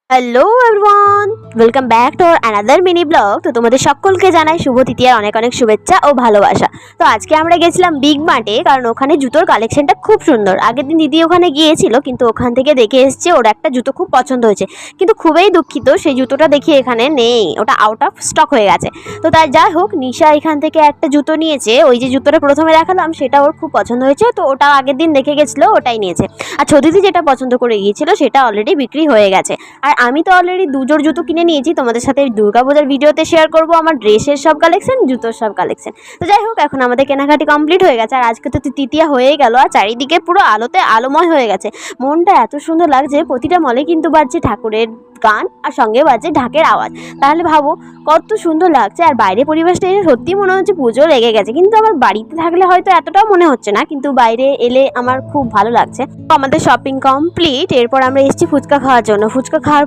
Hello everyone, welcome back to another mini blog. তো তোমাদের সকলকে জানাই শুভ তৃতীয়ার অনেক অনেক শুভেচ্ছা ও ভালোবাসা। তো আজকে আমরা গেছিলাম বিগ মার্টে, কারণ ওখানে জুতোর কালেকশনটা খুব সুন্দর। আগের দিন দিদি ওখানে গিয়েছিল, কিন্তু ওখান থেকে দেখে এসছে ওর একটা জুতো খুব পছন্দ হয়েছে, কিন্তু খুবই দুঃখিত সেই জুতোটা দেখি এখানে নেই, ওটা আউট অফ স্টক হয়ে গেছে। তো তাই যাই হোক, নিশা এখান থেকে একটা জুতো নিয়েছে। ওই যে জুতোটা প্রথমে দেখালাম সেটা ওর খুব পছন্দ হয়েছে, তো ওটা আগের দিন দেখে গেছিলো, ওটাই নিয়েছে। আর ছদিদি যেটা পছন্দ করে গিয়েছিল সেটা অলরেডি বিক্রি হয়ে গেছে। আর আমি তো অলরেডি দুজোড় জুতো কিনে নিয়েছি, তোমাদের সাথে দুর্গাপূজার ভিডিওতে শেয়ার করব আমার ড্রেসের সব কালেকশন, জুতোর সব কালেকশন। তো যাই হোক, এখন আমাদের কেনাকাটি কমপ্লিট হয়ে গেছে। আর আজকে তো তৃতীয়া হয়েই গেল, আর চারিদিকে পুরো আলোতে আলোময় হয়ে গেছে। মনটা এত সুন্দর লাগছে, প্রতিটা মলে কিন্তু বাজছে ঠাকুরের গান আর সঙ্গে বাজছে ঢাকের আওয়াজ। তাহলে ভাবো কত সুন্দর লাগছে। আর বাইরে পরিবেশটা এসে সত্যি মনে হচ্ছে পুজো লেগে গেছে, কিন্তু আমার বাড়িতে থাকলে হয়তো এতটাও মনে হচ্ছে না, কিন্তু বাইরে এলে আমার খুব ভালো লাগছে। তো আমাদের শপিং কমপ্লিট। এরপর আমরা এসেছি ফুচকা খাওয়ার জন্য। ফুচকা খাওয়ার